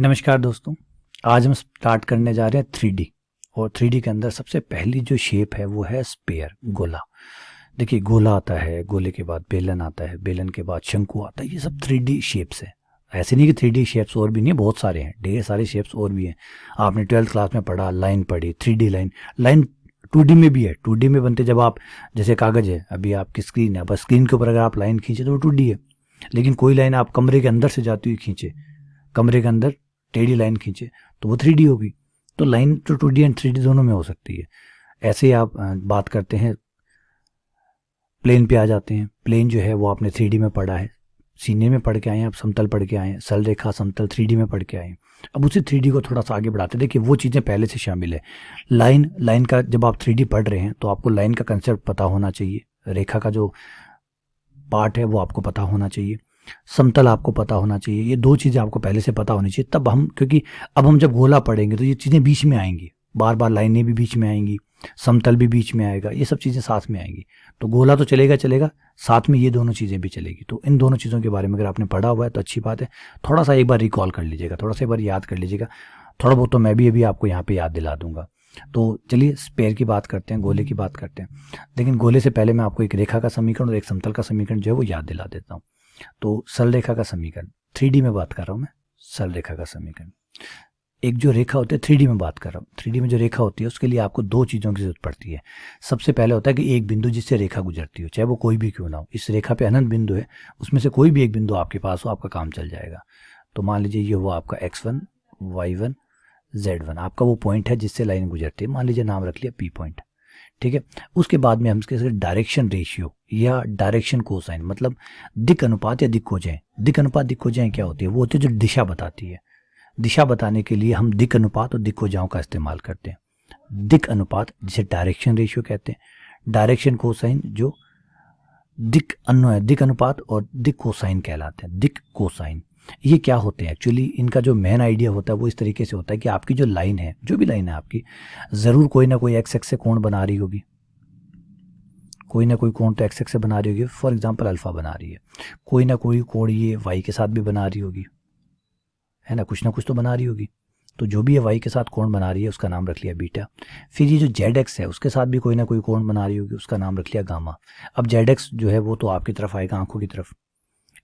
नमस्कार दोस्तों, आज हम स्टार्ट करने जा रहे हैं 3D। और 3D के अंदर सबसे पहली जो शेप है वो है स्पेयर, गोला। देखिए, गोला आता है, गोले के बाद बेलन आता है, बेलन के बाद शंकु आता है। ये सब 3D शेप्स है। ऐसे नहीं कि 3D शेप्स और भी नहीं, बहुत सारे हैं, ढेर सारे शेप्स और भी हैं। आपने 12th क्लास में पढ़ा, लाइन पढ़ी, 3D लाइन। लाइन 2D में भी है। 2D में बनते जब आप, जैसे कागज है, अभी आपकी स्क्रीन है, बस स्क्रीन के ऊपर अगर आप लाइन खींचे तो वो 2D है। लेकिन कोई लाइन आप कमरे के अंदर से जाती हुई खींचे, कमरे के अंदर टेढ़ी लाइन खींचे, तो वो 3D होगी। तो लाइन तो 2D एंड 3D दोनों में हो सकती है। ऐसे ही आप बात करते हैं, प्लेन पे आ जाते हैं। प्लेन जो है वो आपने 3D में पढ़ा है, सीने में पढ़ के आए हैं, आप समतल पढ़ के आए हैं, सरल रेखा समतल 3D में पढ़ के आए हैं। अब उसी 3D को थोड़ा सा आगे बढ़ाते हैं। देखिए, वो चीज़ें पहले से शामिल है। लाइन का जब आप 3D पढ़ रहे हैं तो आपको लाइन का कंसेप्ट पता होना चाहिए, रेखा का जो पार्ट है वो आपको पता होना चाहिए, समतल आपको पता होना चाहिए। ये दो चीज़ें आपको पहले से पता होनी चाहिए, तब हम, क्योंकि अब हम जब गोला पढ़ेंगे तो ये चीज़ें बीच में आएंगी, बार बार लाइनें भी बीच में आएंगी, समतल भी बीच में आएगा, ये सब चीज़ें साथ में आएंगी। तो गोला तो चलेगा, साथ में ये दोनों चीज़ें भी चलेगी। तो इन दोनों चीज़ों के बारे में अगर आपने पढ़ा हुआ है तो अच्छी बात है। थोड़ा सा एक बार रिकॉल कर लीजिएगा, थोड़ा सा एक बार याद कर लीजिएगा। थोड़ा बहुत तो मैं भी अभी आपको यहाँ पे याद दिला दूंगा। तो चलिए स्पेयर की बात करते हैं, गोले की बात करते हैं। लेकिन गोले से पहले मैं आपको एक रेखा का समीकरण और एक समतल का समीकरण जो है वो याद दिला देता हूँ। तो सरल रेखा का समीकरण, 3D में बात कर रहा हूँ मैं, सरल रेखा का समीकरण। एक जो रेखा होती है, 3D में बात कर रहा हूँ, 3D में जो रेखा होती है उसके लिए आपको दो चीज़ों की जरूरत पड़ती है। सबसे पहले होता है कि एक बिंदु जिससे रेखा गुजरती हो, चाहे वो कोई भी क्यों ना हो। इस रेखा पे अनंत बिंदु है, उसमें से कोई भी एक बिंदु आपके पास हो, आपका काम चल जाएगा। तो मान लीजिए ये हुआ आपका x1, y1, z1, आपका वो पॉइंट है जिससे लाइन गुजरती है। मान लीजिए नाम रख लिया P पॉइंट, ठीक है। उसके बाद में हम इसके डायरेक्शन रेशियो या डायरेक्शन कोसाइन, मतलब दिक अनुपात या दिक खोजें। दिक अनुपात दिक खोजें क्या होती है? वो होती है जो दिशा बताती है। दिशा बताने के लिए हम दिक अनुपात और दिक खोजाओं का इस्तेमाल करते हैं। दिक अनुपात जिसे डायरेक्शन रेशियो कहते हैं, डायरेक्शन कोसाइन जो दिक अनुपात और दिक कोसाइन कहलाते हैं। दिक कोसाइन ये क्या होते हैं? एक्चुअली इनका जो मेन आइडिया होता है वो इस तरीके से होता है कि आपकी जो लाइन है, जो भी लाइन है आपकी, ज़रूर कोई ना कोई एक्स एक्स से कोण बना रही होगी, कोई ना कोई कोण तो एक्स एक्स से बना रही होगी। फॉर एग्जांपल अल्फा बना रही है, कोई ना कोई कोण ये वाई के साथ भी बना रही होगी, है ना कुछ तो बना रही होगी। तो जो भी ये वाई के साथ कोण बना रही है उसका नाम रख लिया बीटा। फिर ये जो जेड एक्स है उसके साथ भी कोई ना कोई कोण बना रही होगी, उसका नाम रख लिया गामा। अब जेड एक्स जो है वो तो आपकी तरफ आएगा, आंखों की तरफ,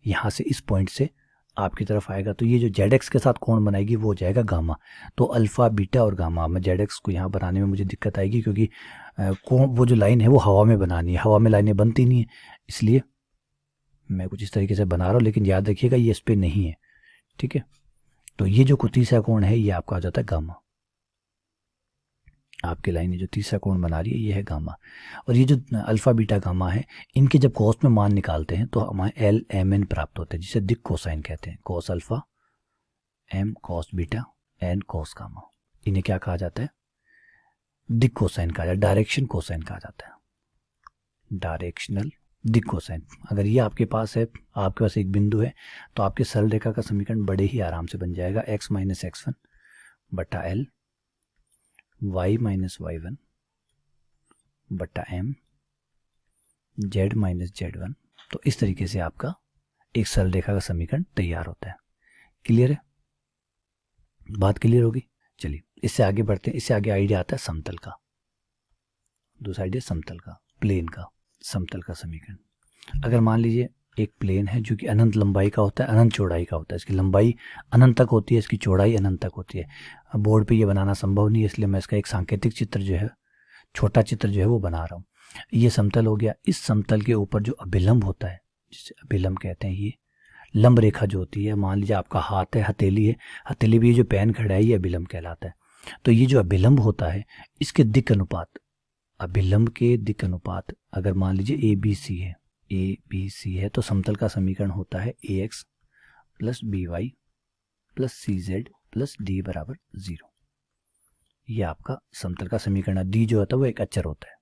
यहाँ से इस पॉइंट से आपकी तरफ आएगा। तो ये जो जेड एक्स के साथ कोण बनाएगी वो हो जाएगा गामा। तो अल्फा, बीटा और गामा में जेड एक्स को यहाँ बनाने में मुझे दिक्कत आएगी, क्योंकि कोण, वो जो लाइन है वो हवा में बनानी है, हवा में लाइनें बनती नहीं है, इसलिए मैं कुछ इस तरीके से बना रहा हूँ। लेकिन याद रखिएगा ये इस पर नहीं है, ठीक है। तो ये जो तीसरा कोण है ये आपका आ जाता है गामा। आपकी लाइन जो तीसरा कोण बना रही है ये है गामा। और ये जो अल्फा, बीटा, गामा है, इनके जब कॉस में मान निकालते हैं तो हमें एल एम एन प्राप्त होते हैं, जिसे दिक कोसाइन कहते हैं। Cos alpha, M cos beta, N cos gamma, इन्हें क्या कहा जाता है? दिक कोसाइन कहा जाता है, डायरेक्शन कोसाइन कहा जाता है, डायरेक्शनल दिक कोसाइन। अगर ये आपके पास है, आपके पास एक बिंदु है, तो आपके सरल रेखा का समीकरण बड़े ही आराम से बन जाएगा। x माइनस x1 बटा एल, y माइनस y1 बटा m, z माइनस z1। तो इस तरीके से आपका एक सरल रेखा का समीकरण तैयार होता है। क्लियर है? बात क्लियर होगी? चलिए इससे आगे बढ़ते हैं। इससे आगे आइडिया आता है समतल का। दूसरा आइडिया समतल का, प्लेन का, समतल का समीकरण। अगर मान लीजिए एक प्लेन है जो कि अनंत लंबाई का होता है, अनंत चौड़ाई का होता है, इसकी लंबाई अनंत तक होती है, इसकी चौड़ाई अनंत तक होती है। अब बोर्ड पे ये बनाना संभव नहीं है, इसलिए मैं इसका एक सांकेतिक चित्र जो है, छोटा चित्र जो है वो बना रहा हूँ। ये समतल हो गया। इस समतल के ऊपर जो अभिलंब होता है, जिसे अभिलंब कहते हैं, ये लंब रेखा जो होती है, मान लीजिए आपका हाथ है, हथेली है, हथेली भी ये जो पेन खड़ा है ये अभिलंब कहलाता है। तो ये जो अभिलंब होता है इसके दिक अनुपात, अभिलंब के दिक अनुपात, अगर मान लीजिए ए बी सी है तो समतल का समीकरण होता है ax plus B Y plus C Z plus D बराबर 0। ये आपका समतल का समीकरण है। डी जो होता है वो एक अचर होता है,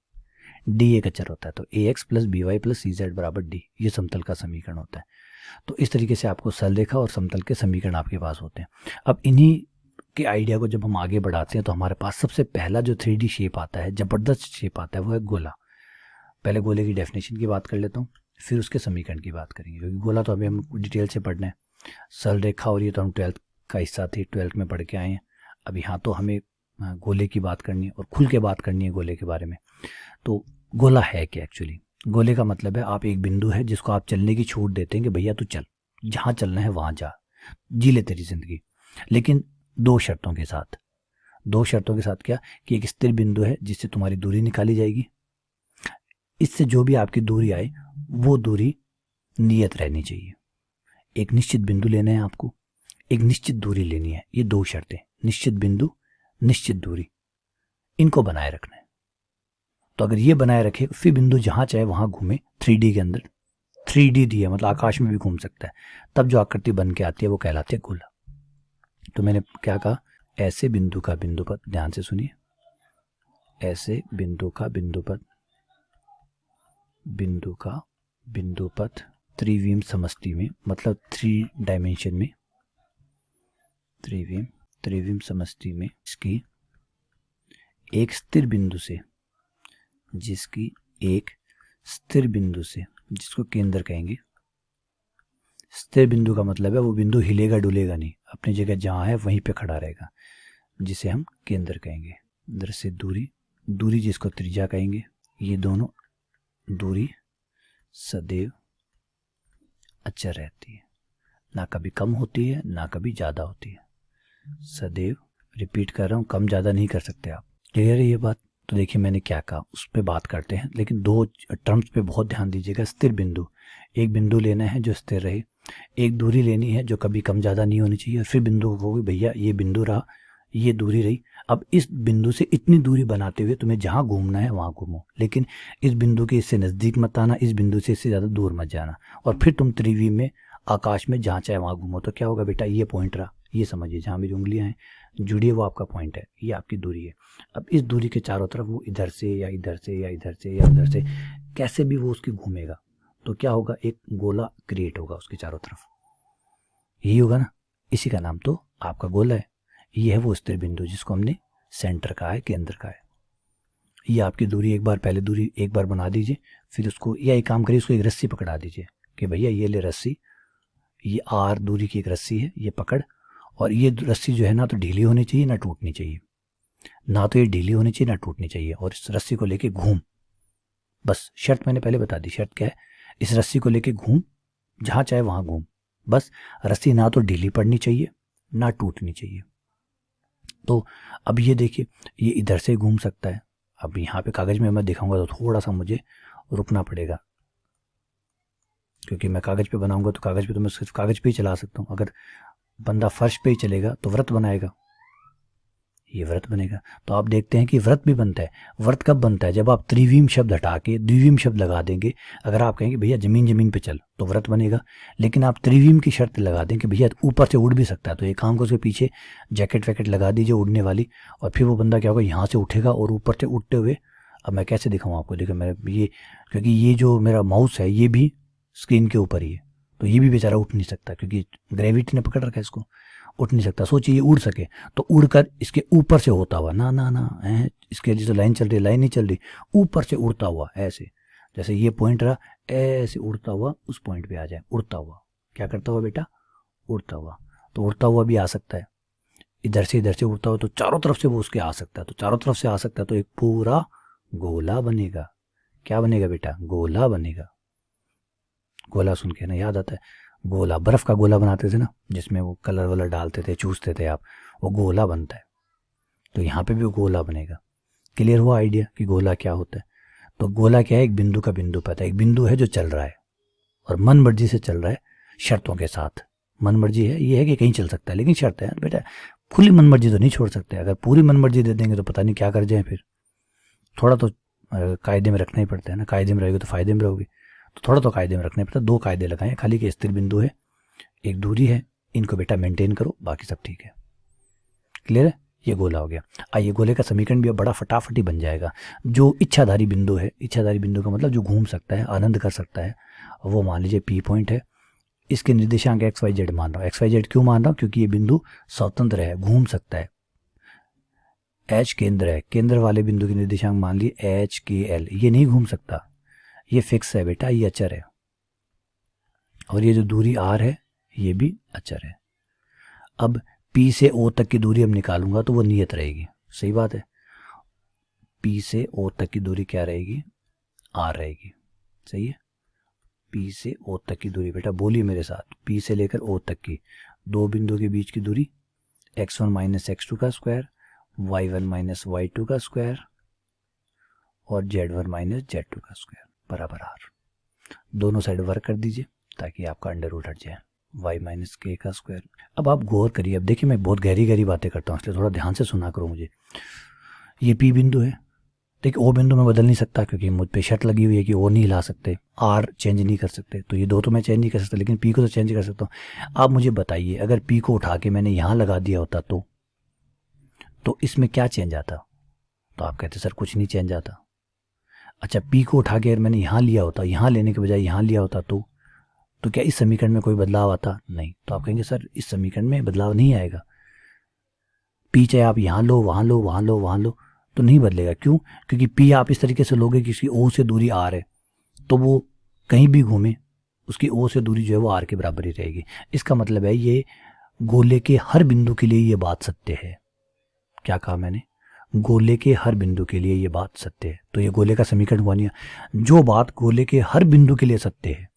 डी एक अचर होता है। तो ax plus B Y plus C Z बराबर डी, ये समतल का समीकरण होता है। तो इस तरीके से आपको सरल रेखा और समतल के समीकरण आपके पास होते हैं। अब इन्हीं के आइडिया को जब हम आगे बढ़ाते हैं तो हमारे पास सबसे पहला जो 3D शेप आता है, जबरदस्त शेप आता है, वो है गोला। पहले गोले की डेफिनेशन की बात कर लेता हूँ, फिर उसके समीकरण की बात करेंगे, क्योंकि गोला तो अभी हम डिटेल से पढ़ना है। सरल रेखा और ये तो हम 12th का हिस्सा थे, 12th में पढ़ के आए हैं। अब यहाँ तो हमें गोले की बात करनी है और खुल के बात करनी है गोले के बारे में। तो गोला है क्या एक्चुअली? गोले का मतलब है आप एक बिंदु है जिसको आप चलने की छूट देते हैं कि भैया तू चल, जहाँ चलना है वहाँ जा, जी ले तेरी जिंदगी, लेकिन दो शर्तों के साथ। दो शर्तों के साथ क्या? कि एक स्थिर बिंदु है जिससे तुम्हारी दूरी निकाली जाएगी, इससे जो भी आपकी दूरी आए वो दूरी नियत रहनी चाहिए। एक निश्चित बिंदु लेना है आपको, एक निश्चित दूरी लेनी है। ये दो शर्तें, निश्चित बिंदु, निश्चित दूरी, इनको बनाए रखना है। तो अगर ये बनाए रखे, फिर बिंदु जहां चाहे वहां घूमे 3D के अंदर। 3D दिया मतलब आकाश में भी घूम सकता है, तब जो आकृति बन के आती है वो कहलाती है गोला। तो मैंने क्या कहा? ऐसे बिंदु का बिंदुपथ, ध्यान से सुनिए, ऐसे बिंदु का बिंदुपथ, बिंदु का बिंदुपथ त्रिविम समष्टि में, मतलब 3 डायमेंशन में, त्रिविम समष्टि में इसकी एक स्थिर बिंदु से, जिसकी एक स्थिर बिंदु से, जिसको केंद्र कहेंगे। स्थिर बिंदु का मतलब है वो बिंदु हिलेगा डुलेगा नहीं, अपनी जगह जहां है वहीं पे खड़ा रहेगा, जिसे हम केंद्र कहेंगे। इधर से दूरी, दूरी जिसको त्रिज्या कहेंगे। ये दोनों दूरी सदैव अचर रहती है, ना कभी कम होती है ना कभी ज़्यादा होती है, सदैव। रिपीट कर रहा हूँ, कम ज़्यादा नहीं कर सकते आप। क्लियर है ये बात? तो देखिए मैंने क्या कहा, उस पर बात करते हैं, लेकिन दो टर्म्स पे बहुत ध्यान दीजिएगा। स्थिर बिंदु, एक बिंदु लेना है जो स्थिर रहे, एक दूरी लेनी है जो कभी कम ज़्यादा नहीं होनी चाहिए, और फिर बिंदु को भी भैया ये बिंदु रहा, ये दूरी रही। अब इस बिंदु से इतनी दूरी बनाते हुए तुम्हें जहाँ घूमना है वहाँ घूमो, लेकिन इस बिंदु के इससे नज़दीक मत आना, इस बिंदु से इससे ज़्यादा दूर मत जाना, और फिर तुम त्रिविम में आकाश में जहाँ चाहे वहाँ घूमो। तो क्या होगा बेटा? ये पॉइंट रहा, ये समझिए, जहाँ मेरी उंगलियाँ हैं जुड़ी है वो आपका पॉइंट है, ये आपकी दूरी है। अब इस दूरी के चारों तरफ वो इधर से या इधर से या इधर से या उधर से कैसे भी वो उसकी घूमेगा, तो क्या होगा? एक गोला क्रिएट होगा उसके चारों तरफ, यही होगा ना। इसी का नाम तो आपका गोला है। ये है वो स्थिर बिंदु जिसको हमने सेंटर का है, केंद्र का है। ये आपकी दूरी, एक बार पहले दूरी एक बार बना दीजिए, फिर उसको, या एक काम करिए, उसको एक रस्सी पकड़ा दीजिए कि भैया ये ले रस्सी, ये R दूरी की एक रस्सी है, ये पकड़, और ये रस्सी जो है ना तो ढीली होनी चाहिए ना टूटनी चाहिए, ना तो ये ढीली होनी चाहिए ना टूटनी चाहिए, और इस रस्सी को लेके घूम। बस शर्त मैंने पहले बता दी, शर्त क्या है? इस रस्सी को लेके घूम, जहाँ चाहे वहाँ घूम, बस रस्सी ना तो ढीली पड़नी चाहिए ना टूटनी चाहिए। तो अब ये देखिए, ये इधर से घूम सकता है। अब यहाँ पे कागज में मैं दिखाऊंगा तो थोड़ा सा मुझे रुकना पड़ेगा, क्योंकि मैं कागज पे बनाऊंगा तो कागज पे तो मैं सिर्फ कागज पे ही चला सकता हूँ। अगर बंदा फर्श पे ही चलेगा तो व्रत बनाएगा, ये व्रत बनेगा। तो आप देखते हैं कि व्रत भी बनता है। व्रत कब बनता है? जब आप त्रिविम शब्द हटा के द्विविम शब्द लगा देंगे। अगर आप कहेंगे भैया जमीन जमीन पे चल तो व्रत बनेगा, लेकिन आप त्रिविम की शर्त लगा दें कि भैया ऊपर से उड़ भी सकता है, तो एक काम को उसके पीछे जैकेट वैकेट लगा दीजिए उड़ने वाली, और फिर वो बंदा क्या होगा, यहाँ से उठेगा और ऊपर से उठते हुए, अब मैं कैसे दिखाऊँ आपको, देखो मैं ये, क्योंकि ये जो मेरा माउस है ये भी स्क्रीन के ऊपर ही है, तो ये भी बेचारा उठ नहीं सकता क्योंकि ग्रेविटी ने पकड़ रखा है इसको, उठ नहीं सकता। सोचिए ये उड़ सके तो उड़कर इसके ऊपर से होता हुआ, ना ना ना है, इसके जो लाइन चल रही, लाइन नहीं चल रही, ऊपर से उड़ता हुआ, ऐसे जैसे ये पॉइंट रहा, ऐसे उड़ता हुआ उस पॉइंट पे आ जाए। उड़ता हुआ क्या करता हुआ बेटा? उड़ता हुआ। तो उड़ता हुआ भी आ सकता है, इधर से उड़ता हुआ, तो चारों तरफ से वो उसके आ सकता है। तो चारों तरफ से आ सकता है तो एक पूरा गोला बनेगा। क्या बनेगा बेटा? गोला बनेगा। गोला सुन के ना याद आता है, गोला, बर्फ का गोला बनाते थे ना, जिसमें वो कलर वलर डालते थे, चूसते थे आप, वो गोला बनता है। तो यहाँ पे भी गोला बनेगा। क्लियर हुआ आइडिया कि गोला क्या होता है? तो गोला क्या है? एक बिंदु का बिंदु पता है, एक बिंदु है जो चल रहा है और मन मर्जी से चल रहा है, शर्तों के साथ। मन मर्जी है, ये है कि कहीं चल सकता है, लेकिन शर्त है बेटा, खुली मन मर्जी तो नहीं छोड़ सकते। अगर पूरी मन मर्जी दे देंगे तो पता नहीं क्या कर जाए, फिर थोड़ा तो कायदे में रखना ही पड़ता है ना। कायदे में रहेगी तो फायदे में रहोगे, तो थोड़ा तो कायदे में रखने पड़ता है। 2 कायदे लगाएं खाली कि स्थिर बिंदु है, एक दूरी है, इनको बेटा मेंटेन करो, बाकी सब ठीक है। क्लियर है? ये गोला हो गया। आइए गोले का समीकरण भी अब बड़ा फटाफट ही बन जाएगा। जो इच्छाधारी बिंदु है, इच्छाधारी बिंदु का मतलब जो घूम सकता है, आनंद कर सकता है, वो मान लीजिए P पॉइंट है। इसके निर्देशांक XYZ मान रहा हूँ। XYZ क्यों मान रहा हूँ? क्योंकि ये बिंदु स्वतंत्र है, घूम सकता है। H केंद्र है, केंद्र वाले बिंदु के निर्देशांक मान लिए HKL, ये नहीं घूम सकता, ये फिक्स है बेटा, ये अचर है। और ये जो दूरी R है ये भी अचर है। अब P से O तक की दूरी अब निकालूंगा तो वो नियत रहेगी, सही बात है। P से O तक की दूरी क्या रहेगी, R रहेगी, सही है। P से O तक की दूरी, बेटा बोलिए मेरे साथ, P से लेकर O तक की दो बिंदुओं के बीच की दूरी x1 माइनस x2 का स्क्वायर, y1 माइनस y2 का स्क्वायर और z1 माइनस z2 का स्क्वायर बराबर r। दोनों साइड वर्क कर दीजिए ताकि आपका अंडर रूट हट जाए, y माइनस k का स्क्वायर। अब आप गौर करिए, अब देखिए मैं बहुत गहरी गहरी बातें करता हूँ इसलिए थोड़ा ध्यान से सुना करो मुझे। ये P बिंदु है, देखिए O बिंदु में बदल नहीं सकता क्योंकि मुझ पे शर्त लगी हुई है कि O नहीं हिला सकते, R चेंज नहीं कर सकते, तो ये दो तो मैं चेंज नहीं कर सकता, लेकिन P को तो चेंज कर सकता हूँ। आप मुझे बताइए अगर P को उठा के मैंने यहाँ लगा दिया होता तो इसमें क्या चेंज आता, तो आप कहते सर कुछ नहीं चेंज आता। अच्छा, P को उठा के अगर मैंने यहाँ लिया होता, यहाँ लेने के बजाय यहाँ लिया होता तो क्या इस समीकरण में कोई बदलाव आता, नहीं। तो आप कहेंगे सर इस समीकरण में बदलाव नहीं आएगा, P चाहे आप यहाँ लो, वहाँ लो, वहाँ लो, वहाँ लो, तो नहीं बदलेगा। क्यों? क्योंकि P आप इस तरीके से लोगे कि इसकी O से दूरी R है, तो वो कहीं भी घूमे उसकी O से दूरी जो है वो R के बराबर ही रहेगी। इसका मतलब है ये गोले के हर बिंदु के लिए ये बात सत्य है। क्या कहा मैंने? गोले के हर बिंदु के लिए ये बात सत्य है। तो ये गोले का समीकरण हुआ नहीं। जो बात गोले के हर बिंदु के लिए सत्य है,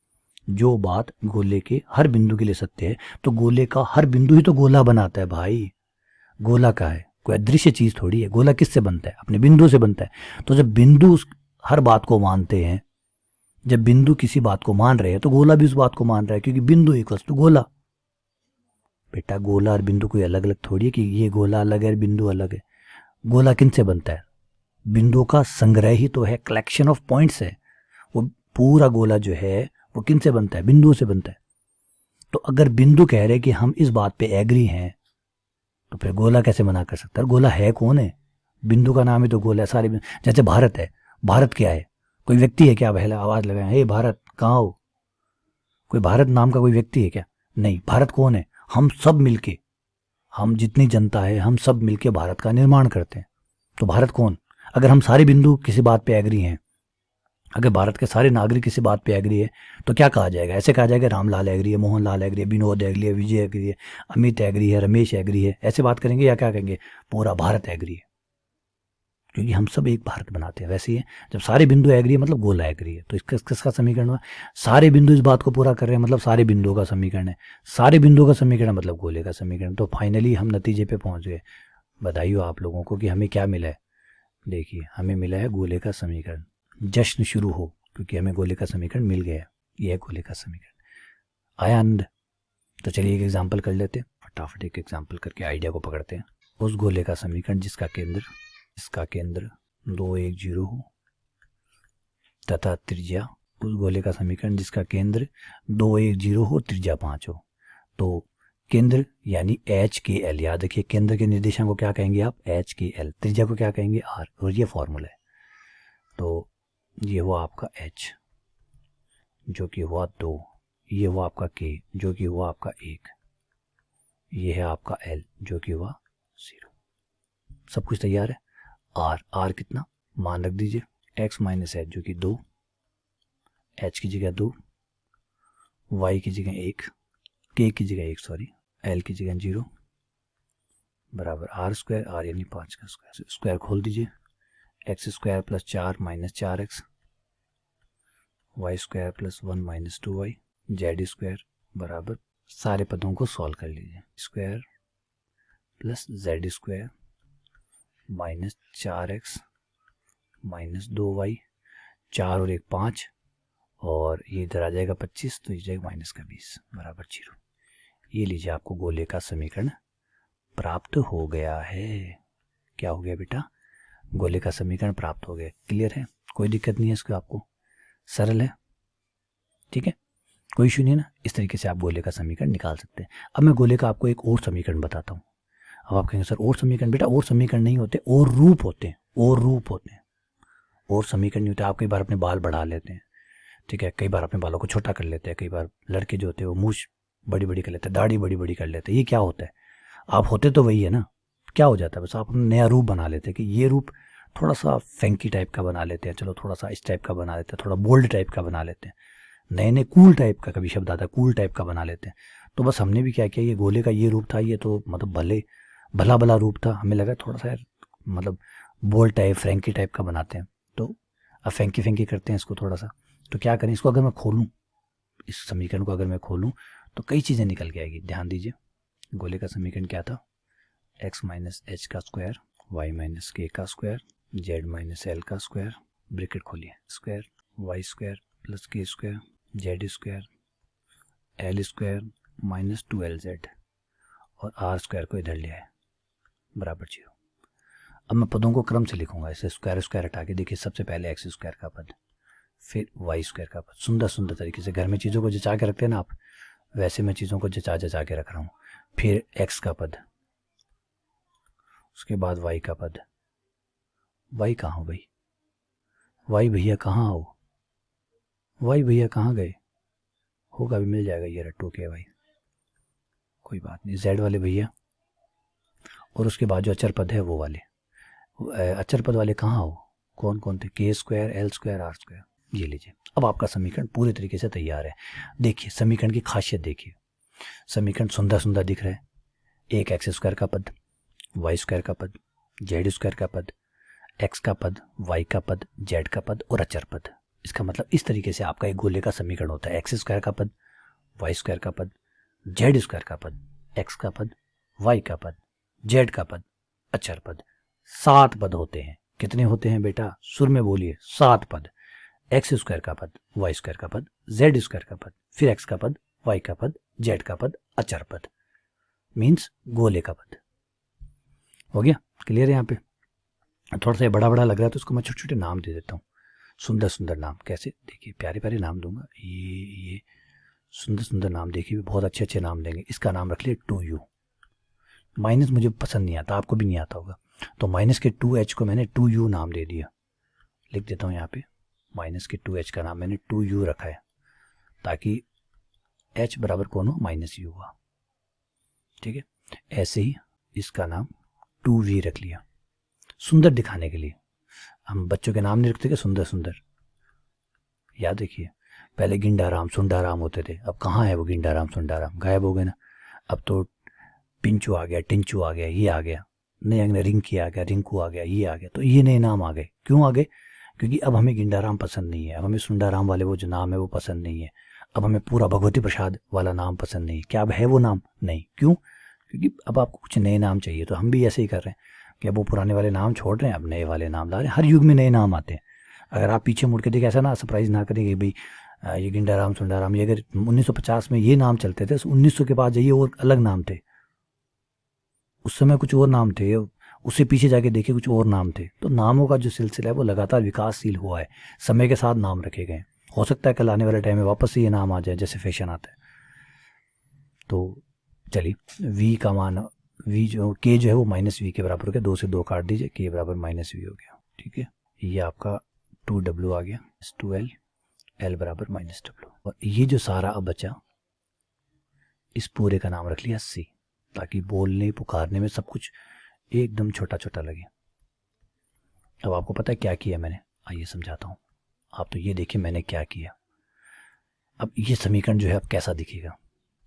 जो बात गोले के हर बिंदु के लिए सत्य है, तो गोले का हर बिंदु ही तो गोला बनाता है भाई। गोला का है, कोई अदृश्य चीज थोड़ी है। गोला किससे बनता है? अपने बिंदु से बनता है। तो जब बिंदु हर बात को मानते हैं, जब बिंदु किसी बात को मान रहे हैं तो गोला भी उस बात को मान रहा है, क्योंकि बिंदु इक्वल्स टू गोला। बेटा गोला और बिंदु कोई अलग अलग थोड़ी है कि ये गोला अलग है बिंदु अलग है। गोला किन से बनता है? बिंदुओं का संग्रह ही तो है, कलेक्शन ऑफ पॉइंट्स है। वो पूरा गोला जो है वो किन से बनता है? बिंदुओं से बनता है। तो अगर बिंदु कह रहे कि हम इस बात पे एग्री हैं, तो फिर गोला कैसे मना कर सकता है? गोला है कौन है? बिंदु का नाम ही तो गोला है। सारे जैसे भारत है, भारत क्या है? कोई व्यक्ति है क्या? पहले आवाज लगाए, हे भारत कहाँ हो? कोई भारत नाम का कोई व्यक्ति है क्या? नहीं। भारत कौन है? हम सब मिलके, हम जितनी जनता है हम सब मिलके भारत का निर्माण करते हैं। तो भारत कौन? अगर हम सारे बिंदु किसी बात पे एग्री हैं, अगर भारत के सारे नागरिक किसी बात पे एग्री है, तो क्या कहा जाएगा? ऐसे कहा जाएगा रामलाल एग्री है, मोहनलाल एग्री है, विनोद एग्री है, विजय एग्री है, अमित एग्री है, रमेश एग्री है, ऐसे बात करेंगे? या क्या कहेंगे? पूरा भारत एग्री है, क्योंकि हम सब एक भारत बनाते हैं। वैसे ही है, जब सारे बिंदु एग्री है मतलब गोला एग्री है। तो इसका किसका समीकरण हुआ? सारे बिंदु इस बात को पूरा कर रहे हैं मतलब सारे बिंदुओं का समीकरण है। सारे बिंदुओं का समीकरण मतलब गोले का समीकरण। तो फाइनली हम नतीजे पे पहुंच गए। बधाई हो आप लोगों को कि हमें क्या मिला है। देखिए हमें मिला है गोले का समीकरण। जश्न शुरू हो, क्योंकि हमें गोले का समीकरण मिल गया है। यह गोले का समीकरण। आया आनंद? तो चलिए एक एग्जाम्पल कर लेते हैं, फटाफट एक एग्जाम्पल करके आइडिया को पकड़ते हैं। उस गोले का समीकरण जिसका केंद्र 2 1 0 हो तथा त्रिज्या, उस गोले का समीकरण जिसका केंद्र 2 1 0 हो, त्रिज्या 5 हो। तो केंद्र यानी HKL, याद रखिए केंद्र के निर्देशांक को क्या कहेंगे आप? HKL। त्रिज्या को क्या कहेंगे? R। और ये फॉर्मूला है। तो ये हुआ आपका H जो कि हुआ 2, ये हुआ आपका K जो कि हुआ आपका 1, ये है आपका L जो कि हुआ 0। सब कुछ तैयार है। R कितना मान रख दीजिए, x माइनस h जो कि 2, h की जगह 2, y की जगह 1, k की जगह 1 सॉरी, l की जगह 0 बराबर r स्क्वायर, r यानी 5 का स्क्वायर। स्क्वायर खोल दीजिए, x square plus 4 minus 4x, y square plus 1 minus 2y, z square बराबर, सारे पदों को सॉल्व कर लीजिए। Square plus z square minus 4x minus 2y, 4 और 1 5, और ये इधर आ जाएगा 25, तो ये जाएगा माइनस का 20 बराबर 0। ये लीजिए आपको गोले का समीकरण प्राप्त हो गया है। क्या हो गया बेटा? गोले का समीकरण प्राप्त हो गया। क्लियर है? कोई दिक्कत नहीं है इसको? आपको सरल है? ठीक है, कोई इशू नहीं है ना? इस तरीके से आप गोले का समीकरण निकाल सकते हैं। अब मैं गोले का आपको एक और समीकरण बताता हूँ। अब आप कहेंगे सर और समीकरण? बेटा और समीकरण नहीं होते, और रूप होते हैं। और रूप होते हैं, और समीकरण नहीं होते। आप कई बार अपने बाल बढ़ा लेते हैं, ठीक है, कई बार अपने बालों को छोटा कर लेते हैं, कई बार लड़के जो होते हैं वो मूछ बड़ी बड़ी कर लेते हैं, दाढ़ी बड़ी बड़ी कर लेते हैं। ये क्या होता है? आप होते तो वही है ना। क्या हो जाता है? बस आप नया रूप बना लेते हैं कि ये रूप थोड़ा सा फैंकी टाइप का बना लेते हैं, चलो थोड़ा सा इस टाइप का बना लेते हैं, थोड़ा बोल्ड टाइप का बना लेते हैं, नए नए कूल टाइप का, कभी शब्द आता है कूल टाइप का बना लेते हैं। तो बस हमने भी क्या किया, ये गोले का ये रूप था, ये तो मतलब भला भला रूप था, हमें लगा थोड़ा सा यार मतलब बोल्ट टाइप फ्रैंकी टाइप का बनाते हैं, तो अब फैंकी फैंकी करते हैं इसको थोड़ा सा। तो क्या करें, इसको अगर मैं खोलूँ, इस समीकरण को अगर मैं खोलूँ तो कई चीज़ें निकल के आएगी। ध्यान दीजिए, गोले का समीकरण क्या था, x माइनस एच का स्क्वायर, y माइनस के का स्क्वायर, z माइनस एल का स्क्वायर, ब्रैकेट खोलिए, square y square plus K square z square L square minus 2lz और आर स्क्वायर को इधर ले आए बराबर 0। अब मैं पदों को क्रम से लिखूंगा, इसे स्क्वायर स्क्वायर हटा के देखिए, सबसे पहले एक्स स्क्वायर का पद, फिर वाई स्क्वायर का पद। सुंदर सुंदर तरीके से घर में चीज़ों को जचा के रखते हैं ना आप, वैसे मैं चीज़ों को जचा जचा के रख रहा हूँ। फिर एक्स का पद, उसके बाद वाई का पद। वाई कहाँ हो भाई, वाई भैया कहाँ हो, वाई भैया कहाँ गए, होगा भी मिल जाएगा, ये रट्टू के भाई, कोई बात नहीं। जेड वाले भैया, और उसके बाद जो अचर पद है वो वाले, अचर पद वाले कहाँ हो, कौन कौन थे, K square L square R square. ये लीजिए, अब आपका समीकरण पूरे तरीके से तैयार है। देखिए समीकरण की खासियत देखिए, समीकरण सुंदर सुंदर दिख रहा है। एक एक्स स्क्वायर का पद, वाई स्क्वायर का पद, जेड स्क्वायर का पद, एक्स का पद, वाई का पद, जेड का पद और अचर पद। इसका मतलब इस तरीके से आपका एक गोले का समीकरण होता है, एक्स स्क्वायर का पद, वाई स्क्वायर का पद, जेड स्क्वायर का पद, एक्स का पद, वाई का पद, जेड का पद, अचर पद। 7 पद होते हैं। कितने होते हैं बेटा, सुर में बोलिए, 7 पद। एक्स स्क्वायर का पद, वाई स्क्वायर का पद, जेड स्क्वायर का पद, फिर एक्स का पद, वाई का पद, जेड का पद, अचर पद, मीन्स गोले का पद। हो गया क्लियर है। यहाँ पे थोड़ा सा बड़ा बड़ा लग रहा है तो इसको मैं छोटे छोटे नाम दे देता हूँ, सुंदर सुंदर नाम। कैसे, देखिए प्यारे प्यारे नाम दूंगा, ये सुंदर सुंदर नाम, देखिए बहुत अच्छे अच्छे नाम देंगे। इसका नाम रख लिया 2u। माइनस मुझे पसंद नहीं आता, आपको भी नहीं आता होगा, तो माइनस के 2h को मैंने 2u नाम दे दिया। लिख देता हूँ यहाँ पे, माइनस के 2h का नाम मैंने 2u रखा है, ताकि h बराबर कौन हो, माइनस u हुआ। ठीक है, ऐसे ही इसका नाम 2v रख लिया, सुंदर दिखाने के लिए। हम बच्चों के नाम नहीं रखते क्या सुंदर सुंदर, याद रखिए। पहले गिंडाराम सुंडाराम होते थे, अब कहाँ है वो गिंडाराम सुंडाराम, गायब हो गए ना। अब तो पिंचू आ गया, टिंचू आ गया, ये आ गया, नए रिंकी आ गया, रिंकू आ गया, ये आ गया। तो ये नए नाम आ गए, क्यों आ गए, क्योंकि अब हमें गिंडाराम पसंद नहीं है, अब हमें सुंडाराम वाले वो जो नाम है वो पसंद नहीं है, अब हमें पूरा भगवती प्रसाद वाला नाम पसंद नहीं है। क्या अब है वो नाम, नहीं, क्यों, क्योंकि अब आपको कुछ नए नाम चाहिए। तो हम भी ऐसे ही कर रहे हैं कि अब वो पुराने वाले नाम छोड़ रहे हैं, अब नए वाले नाम ला रहे हैं। हर युग में नए नाम आते हैं। अगर आप पीछे मुड़ के देखें, ऐसा ना सरप्राइज ना करेंगे भाई ये गिंडाराम सुंडाराम, ये अगर 1950 में ये नाम चलते थे, 1900 के बाद जाइए और अलग नाम थे, उस समय कुछ और नाम थे, उससे पीछे जाके देखिए कुछ और नाम थे। तो नामों का जो सिलसिला है वो लगातार विकासशील हुआ है, समय के साथ नाम रखे गए। हो सकता है कल आने वाले टाइम में वापस से ये नाम आ जाए, जैसे फैशन आता है। तो चलिए वी का मान, वी जो के जो है वो माइनस वी के बराबर हो गया, 2 से 2 काट दीजिए, के बराबर माइनस वी हो गया। ठीक है, ये आपका 2w आ गया, 2l, l बराबर माइनस w। और ये जो सारा अब बचा, इस पूरे का नाम रख लिया c, ताकि बोलने पुकारने में सब कुछ एकदम छोटा छोटा लगे। अब आपको पता है क्या किया मैंने, आइए समझाता हूँ। आप तो ये देखिए मैंने क्या किया। अब ये समीकरण जो है अब कैसा दिखेगा,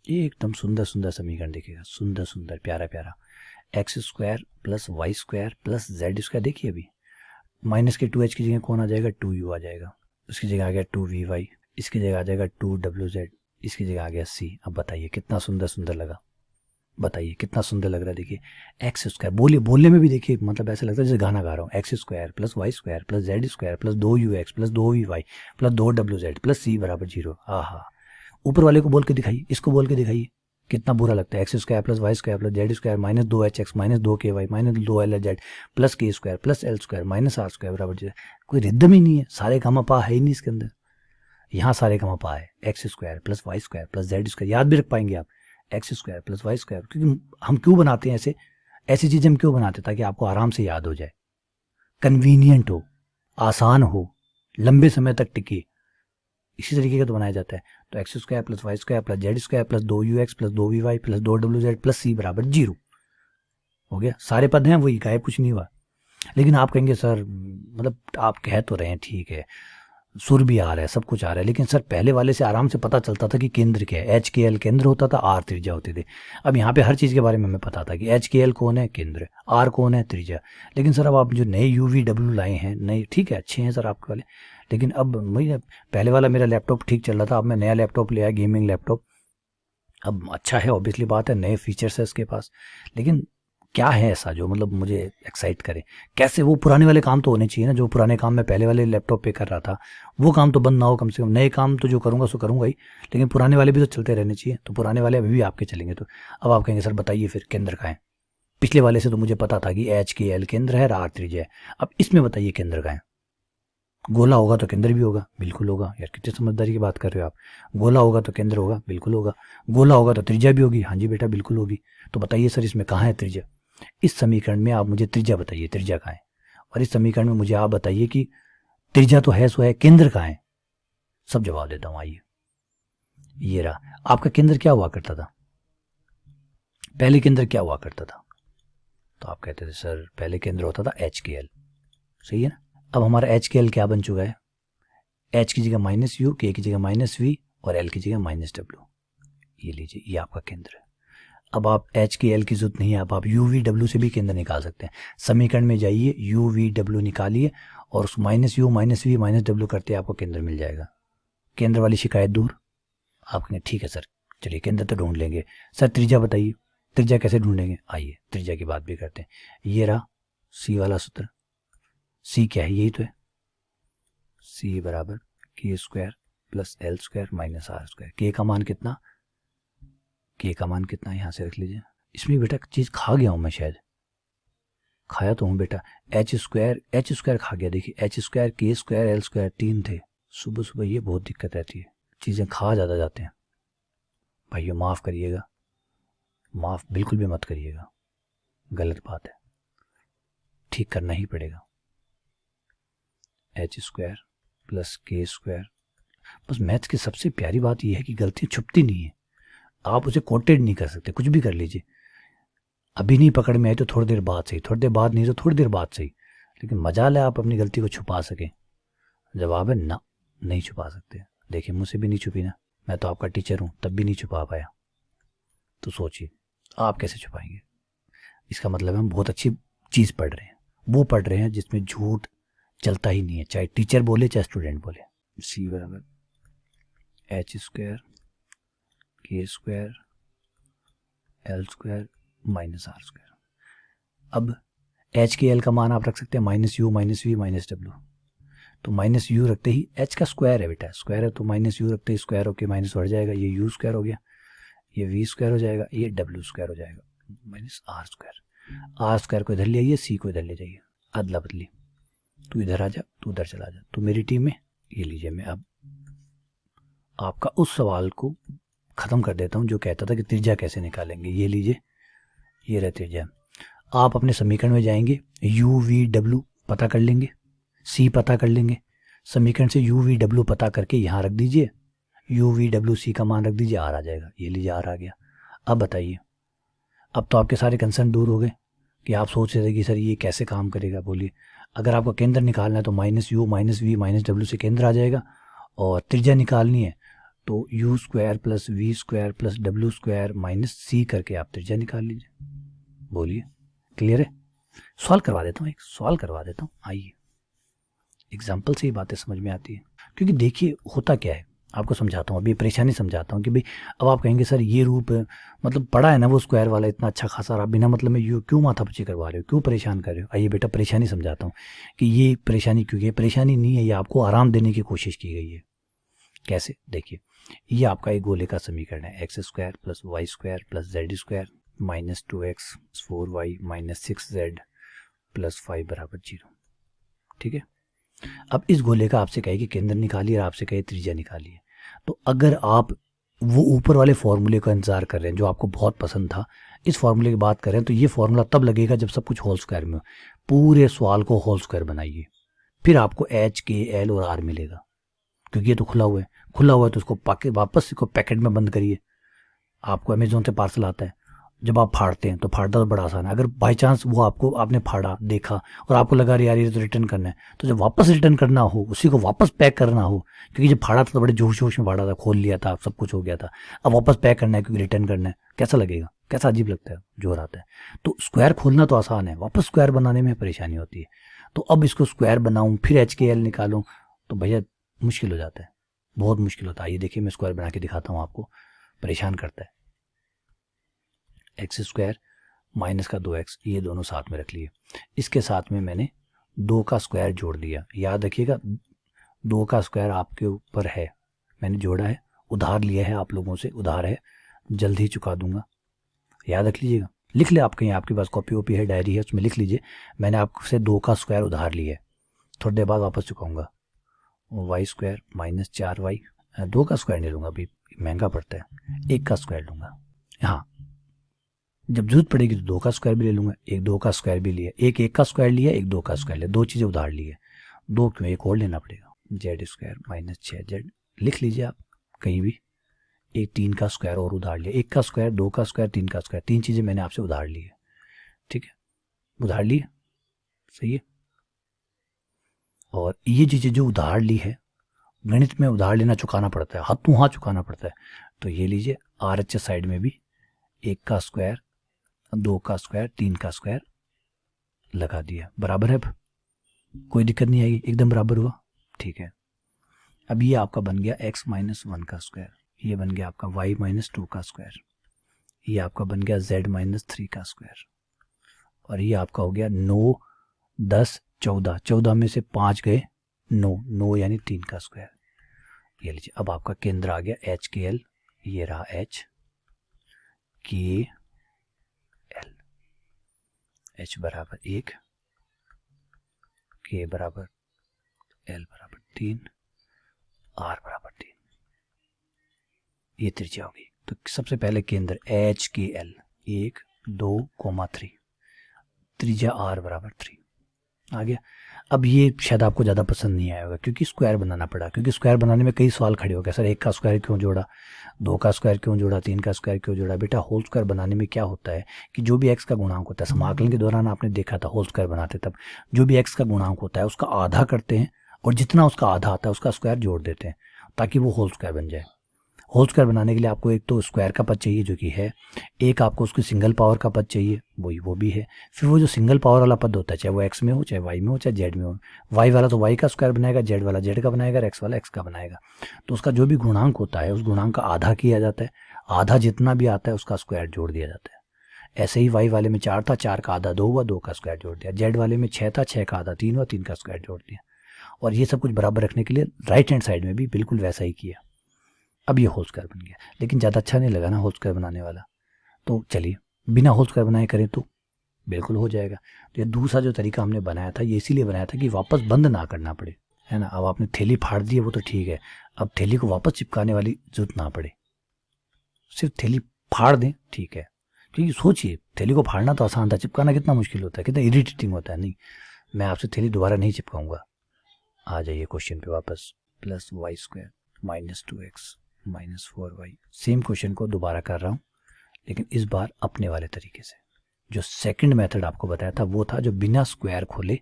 ये एकदम सुंदर सुंदर समीकरण दिखेगा, सुंदर सुंदर प्यारा प्यारा। X square plus Y square plus Z square, देखिए अभी माइनस के 2h की जगह कौन आ जाएगा, 2u आ जाएगा, उसकी जगह आ गया 2vy, इसकी जगह आ जाएगा 2wz, इसकी जगह आ गया c। अब बताइए कितना सुंदर सुंदर लगा, बताइए कितना सुंदर लग रहा है। देखिए एक्स स्क्वायर, बोलने में भी देखिए मतलब ऐसा लगता है जैसे गाना गा रहा हूँ। X square plus Y square plus Z square plus 2ux plus 2vy plus 2wz plus c बराबर 0। हाँ, ऊपर वाले को बोल के दिखाइए, इसको बोल के दिखाइए, कितना बुरा लगता है। X square plus Y square plus Z square minus 2hx minus 2ky minus 2lz plus K square plus L square minus R square बराबर 0। कोई रिदम ही नहीं है, सारे गामा पा है ही नहीं इसके अंदर। यहाँ सारे गामा पा है, x square plus Y square plus Z square, याद भी रख पाएंगे आप, x square plus Y square. क्योंकि हम क्यों बनाते हैं ऐसी चीजें हम क्यों बनाते हैं, ताकि आपको आराम से याद हो जाए, कन्वीनियंट हो, आसान हो, लंबे समय तक टिके, इसी तरीके का तो बनाया जाता है। तो x square plus Y square plus Z square plus 2ux plus 2vy plus 2wz plus c बराबर 0 हो गया। सारे पद हैं वही, गायब कुछ नहीं हुआ। लेकिन आप कहेंगे सर मतलब आप कह तो रहे हैं ठीक है, सुर भी आ रहा है, सब कुछ आ रहा है, लेकिन सर पहले वाले से आराम से पता चलता था कि केंद्र क्या है। HKL केंद्र होता था, R त्रिज्या होती थी। अब यहाँ पे हर चीज़ के बारे में हमें पता था कि HKL कौन है, केंद्र, R कौन है, त्रिज्या। लेकिन सर अब आप जो नए UVW लाए हैं, नए, ठीक है अच्छे हैं सर आपके वाले, लेकिन अब मुझे पहले वाला मेरा लैपटॉप ठीक चल रहा था, अब मैं नया लैपटॉप ले आया, गेमिंग लैपटॉप। अब अच्छा है, ऑब्वियसली बात है, नए फीचर्स है इसके पास, लेकिन क्या है ऐसा जो मतलब मुझे एक्साइट करे? कैसे वो पुराने वाले काम तो होने चाहिए ना, जो पुराने काम मैं पहले वाले लैपटॉप पे कर रहा था वो काम तो बंद ना हो, कम से कम नए काम तो जो करूँगा सो करूँगा ही, लेकिन पुराने वाले भी तो चलते रहने चाहिए। तो पुराने वाले अभी भी आपके चलेंगे। तो अब आप कहेंगे सर बताइए फिर केंद्र का है? पिछले वाले से तो मुझे पता था कि HKL केंद्र है, R त्रिज्या है। अब इसमें बताइए केंद्र का है? गोला होगा तो केंद्र भी होगा, बिल्कुल होगा। यार कितनी समझदारी की बात कर रहे हो आप। गोला होगा तो केंद्र होगा, बिल्कुल होगा। गोला होगा तो त्रिज्या भी होगी, हाँ जी बेटा बिल्कुल होगी। तो बताइए सर इसमें कहाँ है त्रिज्या? इस समीकरण में आप मुझे त्रिज्या बताइए, त्रिज्या कहाँ है? और इस समीकरण में मुझे आप बताइए कि त्रिज्या तो है सो है, केंद्र कहाँ है? सब जवाब देता हूँ, आइए। ये रहा आपका केंद्र। क्या हुआ करता था पहले? केंद्र क्या हुआ करता था? तो आप कहते थे सर पहले केंद्र होता था HKL, सही है ना। अब हमारा HKL क्या बन चुका है? H की जगह -U, K की जगह -V और L की जगह -W। ये लीजिए, ये आपका केंद्र है। अब आप HKL की जरूरत नहीं है, अब आप UVW से भी केंद्र निकाल सकते हैं। समीकरण में जाइए, UVW निकालिए और उस -U -V -W करते आपको केंद्र मिल जाएगा। केंद्र वाली शिकायत दूर। आप कहेंगे ठीक है सर, चलिए केंद्र तो ढूंढ लेंगे। सर त्रिज्या बताइए, त्रिज्या कैसे ढूंढेंगे? आइए त्रिज्या की बात भी करते हैं। ये रहा C वाला सूत्र। C क्या है? यही तो है, C बराबर K² + L² - R²। K का मान कितना? K का मान कितना यहाँ से रख लीजिए। इसमें बेटा चीज़ खा गया हूँ मैं, शायद खाया तो हूँ बेटा। H² खा गया। देखिए H², K² L² 3 थे। सुबह सुबह ये बहुत दिक्कत रहती है, चीज़ें खा ज़्यादा जाते हैं। भाइयों माफ़ करिएगा, माफ़ बिल्कुल भी मत करिएगा, गलत बात है, ठीक करना ही पड़ेगा। H² + K²। बस मैथ्स की सबसे प्यारी बात यह है कि गलतियाँ छुपती नहीं है, आप उसे कोटेड नहीं कर सकते, कुछ भी कर लीजिए। अभी नहीं पकड़ में आई तो थोड़ी देर बाद सही, थोड़ी देर बाद नहीं तो थोड़ी देर बाद सही, लेकिन मजाल है आप अपनी गलती को छुपा सकें। जवाब है ना, नहीं छुपा सकते। देखिए मुझसे भी नहीं छुपी ना, मैं तो आपका टीचर हूँ, तब भी नहीं छुपा पाया। तो सोचिए आप कैसे छुपाएंगे? इसका मतलब हम बहुत अच्छी चीज़ पढ़ रहे हैं, वो पढ़ रहे हैं जिसमें झूठ चलता ही नहीं है, चाहे टीचर बोले चाहे स्टूडेंट बोले। C बराबर H² K² L² - R²। अब HKL का मान आप रख सकते हैं -U -V -W। तो -U रखते ही, H का स्क्वायर है बेटा, स्क्वायर है तो -U रखते ही स्क्वायर होके माइनस बढ़ जाएगा, ये U² हो गया, ये V² हो जाएगा, ये W² हो जाएगा -R²। R² को इधर ले आइए, C को इधर ले जाइए, अदला बदली, तू इधर आ जा, तू उधर चला जा, तू मेरी टीम में। ये लीजिए, मैं अब आपका उस सवाल को ख़त्म कर देता हूँ जो कहता था कि त्रिज्या कैसे निकालेंगे। ये लीजिए, ये रहे त्रिज्या। आप अपने समीकरण में जाएंगे, UVW पता कर लेंगे, C पता कर लेंगे। समीकरण से UVW पता करके यहाँ रख दीजिए, UVW C का मान रख दीजिए, R आ जाएगा। ये लीजिए R आ गया। अब बताइए, अब तो आपके सारे कंसर्न दूर हो गए कि आप सोच रहे थे कि सर ये कैसे काम करेगा। बोलिए, अगर आपको केंद्र निकालना है तो -U -V -W से केंद्र आ जाएगा, और त्रिज्या निकालनी है तो U² + V² + W² - C करके आप त्रिज्या निकाल लीजिए। बोलिए क्लियर है? सवाल करवा देता हूँ, एक सवाल करवा देता हूँ, आइए। एग्जाम्पल से ही बातें समझ में आती है, क्योंकि देखिए होता क्या है, आपको समझाता हूँ, अभी परेशानी समझाता हूँ कि भाई अब आप कहेंगे सर ये रूप मतलब पढ़ा है ना वो स्क्वायर वाला इतना अच्छा खासा, आप बिना मतलब में यू क्यों माथापच्ची करवा रहे हो, क्यों परेशान कर रहे हो? आइए बेटा परेशानी समझाता हूँ कि ये परेशानी क्यों है। परेशानी नहीं है, ये आपको आराम देने की कोशिश की गई है। कैसे? देखिए, ये आपका एक गोले का समीकरण है, x² + y² + z² -2x 4y - 6z + 5 = 0। ठीक है, अब इस गोले का आपसे कहे कि केंद्र निकालिए और आपसे कहे त्रिज्या निकालिए, तो अगर आप वो ऊपर वाले फॉर्मूले का इंतजार कर रहे हैं जो आपको बहुत पसंद था, इस फॉर्मूले की बात करें तो ये फॉर्मूला तब लगेगा जब सब कुछ होल स्क्वायर में हो। पूरे सवाल को होल स्क्वायर बनाइए, फिर आपको H, K, L और R मिलेगा, क्योंकि ये तो खुला हुआ है। खुला हुआ है तो उसको वापस इसको पैकेट में बंद करिए। आपको अमेजोन से पार्सल आता है, जब आप फाड़ते हैं तो फाड़ना तो बड़ा आसान है। अगर बाई चांस वो आपने फाड़ा देखा और आपको लगा यार ये तो रिटर्न करना है, तो जब वापस रिटर्न करना हो, उसी को वापस पैक करना हो, क्योंकि जब फाड़ा था तो बड़े जोश जोश में फाड़ा था, खोल लिया था, सब कुछ हो गया था, अब वापस पैक करना है क्योंकि रिटर्न करना है, कैसा लगेगा, कैसा अजीब लगता है, जोर आता है। तो स्क्वायर खोलना तो आसान है, वापस स्क्वायर बनाने में परेशानी होती है। तो अब इसको स्क्वायर बनाऊं फिर HKL निकालूं तो भैया मुश्किल हो जाता है, बहुत मुश्किल होता है। ये देखिए मैं स्क्वायर बना के दिखाता हूँ आपको, परेशान करता है। एक्स स्क्वायर माइनस का 2x, ये दोनों साथ में रख लिए, इसके साथ में मैंने 2 का स्क्वायर जोड़ दिया। याद रखिएगा 2 का स्क्वायर आपके ऊपर है, मैंने जोड़ा है, उधार लिया है आप लोगों से, उधार है, जल्द ही चुका दूंगा, याद रख लीजिएगा। लिख ले आप कहीं, आपके पास कॉपी वॉपी है, डायरी है, उसमें लिख लीजिए मैंने आपसे 2 का स्क्वायर उधार लिया है, थोड़ी देर बाद वापस चुकाऊंगा। वाई स्क्वायर माइनस 4y, 2 का स्क्वायर नहीं लूँगा अभी, महंगा पड़ता है, 1 का स्क्वायर लूँगा। हाँ जब जरूरत पड़ेगी तो 2 का स्क्वायर भी ले लूँगा, एक 2 का स्क्वायर भी लिया, एक 1 का स्क्वायर लिया, एक 2 का स्क्वायर लिया, 2 चीज़ें उधार ली है, 2 क्यों, एक और लेना पड़ेगा। जेड स्क्वायर माइनस 6z, लिख लीजिए आप कहीं भी। एक 3 का स्क्वायर और उधार लिया, 1 का स्क्वायर, 2 का स्क्वायर, 3 का स्क्वायर, 3 चीज़ें मैंने आपसे उधार ली है, ठीक है, उधार ली है, सही है। और ये चीज़ें जो उधार ली है, गणित में उधार लेना चुकाना पड़ता है, हाथों हाथ चुकाना पड़ता है। तो ये लीजिए RHS साइड में भी 1 का स्क्वायर, 2 का स्क्वायर, 3 का स्क्वायर लगा दिया, बराबर है, अब कोई दिक्कत नहीं आएगी, एकदम बराबर हुआ, ठीक है। अब ये आपका बन गया x माइनस 1 का स्क्वायर, ये बन गया आपका y माइनस 2 का स्क्वायर, ये आपका बन गया z माइनस 3 का स्क्वायर, और ये आपका हो गया 9 10 14, 14 में से 5 गए 9, 9 यानी 3 का स्क्वायर। ये लीजिए अब आपका केंद्र आ गया HKL, ये रहा HKL, H बराबर 1, K बराबर L बराबर 3, R बराबर 3, ये त्रिज्या होगी। तो सबसे पहले केंद्र HKL 1 2, 3, त्रिज्या R बराबर 3 आ गया। अब ये शायद आपको ज़्यादा पसंद नहीं आया होगा क्योंकि स्क्वायर बनाना पड़ा, क्योंकि स्क्वायर बनाने में कई सवाल खड़े हो गए, सर 1 का स्क्वायर क्यों जोड़ा, 2 का स्क्वायर क्यों जोड़ा, 3 का स्क्वायर क्यों जोड़ा। बेटा होल स्क्वायर बनाने में क्या होता है कि जो भी x का गुणांक होता है, समाकलन के दौरान आपने देखा था होल स्क्वायर बनाते तब, जो भी x का गुणांक होता है उसका आधा करते हैं और जितना उसका आधा आता है उसका स्क्वायर जोड़ देते हैं ताकि वो होल स्क्वायर बन जाए। होल स्क्वायर बनाने के लिए आपको एक तो स्क्वायर का पद चाहिए जो कि है, एक आपको उसकी सिंगल पावर का पद चाहिए, वो भी है, फिर वो जो सिंगल पावर वाला पद होता है चाहे वो x में हो, चाहे y में हो, चाहे z में हो, y वाला तो y का स्क्वायर बनाएगा, z वाला z का बनाएगा, x वाला x का बनाएगा। तो उसका जो भी गुणांक होता है उस गुणांक का आधा किया जाता है, आधा जितना भी आता है उसका स्क्वायर जोड़ दिया जाता है। ऐसे ही y वाले में 4 था, 4 का आधा 2 हुआ, 2 का स्क्वायर जोड़ दिया, z वाले में 6 था, 6 का आधा 3 हुआ, 3 का स्क्वायर जोड़ दिया। और ये सब कुछ बराबर रखने के लिए राइट हैंड साइड में भी बिल्कुल वैसा ही किया। अब ये होल स्क्वायर बन गया, लेकिन ज़्यादा अच्छा नहीं लगा ना होल स्क्वायर बनाने वाला, तो चलिए बिना होल स्क्वायर बनाए करें तो बिल्कुल हो जाएगा। तो ये दूसरा जो तरीका हमने बनाया था ये इसीलिए बनाया था कि वापस बंद ना करना पड़े, है ना। अब आपने थैली फाड़ दी है वो तो ठीक है, अब थैली को वापस चिपकाने वाली जरूरत ना पड़े, सिर्फ थैली फाड़ दें, ठीक है। क्योंकि सोचिए थैली को फाड़ना तो आसान था, चिपकाना कितना मुश्किल होता है, कितना इरिटेटिंग होता है। नहीं, मैं आपसे थैली दोबारा नहीं चिपकाऊंगा। आ जाइए क्वेश्चन पे वापस, plus Y square minus 2x minus 4y, same question को दोबारा कर रहा हूँ लेकिन इस बार अपने वाले तरीके से। जो सेकंड मेथड आपको बताया था वो था जो बिना स्क्वायर खोले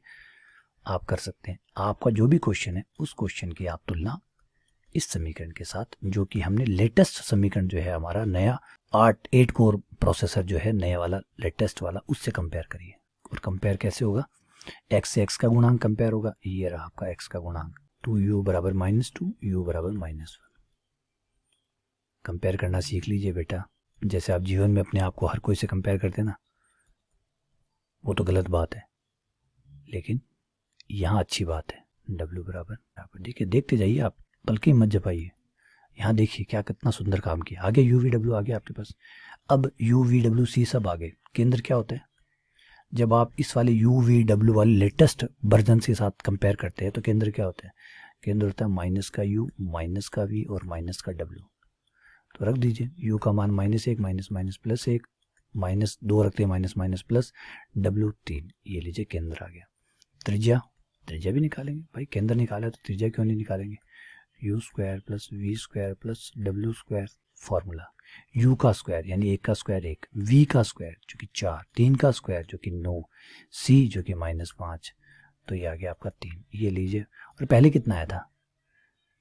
आप कर सकते हैं। आपका जो भी क्वेश्चन है उस क्वेश्चन की आप तुलना इस समीकरण के साथ, जो कि हमने लेटेस्ट समीकरण जो है हमारा नया 8 कोर प्रोसेसर जो है नया वाला लेटेस्ट वाला, उससे कंपेयर करिए। और कंपेयर कैसे होगा, x से x का गुणांक कंपेयर होगा, ये रहा आपका x का गुणांक 2u बराबर -2, u बराबर -1। कंपेयर करना सीख लीजिए बेटा, जैसे आप जीवन में अपने आप को हर कोई से कंपेयर करते हैं ना, वो तो गलत बात है, लेकिन यहाँ अच्छी बात है। w बराबर देखिए, देखते जाइए आप, बल्कि मत जपाइए। यहाँ देखिए क्या कितना सुंदर काम किया, आगे u v w आ गया आपके पास। अब u v w c सब आ गए। केंद्र क्या होता है, जब आप इस वाले u v w वाले लेटेस्ट वर्जन के साथ कंपेयर करते हैं तो केंद्र क्या होता है, केंद्र होता है माइनस का u, माइनस का v और माइनस का w। तो रख दीजिए u का मान -1 माइनस माइनस प्लस 1, -2 रखते हैं माइनस माइनस प्लस w 3, ये लीजिए केंद्र आ गया। त्रिज्या भी निकालेंगे भाई, केंद्र निकाला तो त्रिज्या क्यों नहीं निकालेंगे, u square plus v square plus w square, formula u का स्क्वायर यानी 1 का स्क्वायर 1, v का स्क्वायर जो कि 4, 3 का स्क्वायर जो कि 9, c जो कि -5, तो ये आ गया आपका 3। ये लीजिए, और पहले कितना आया था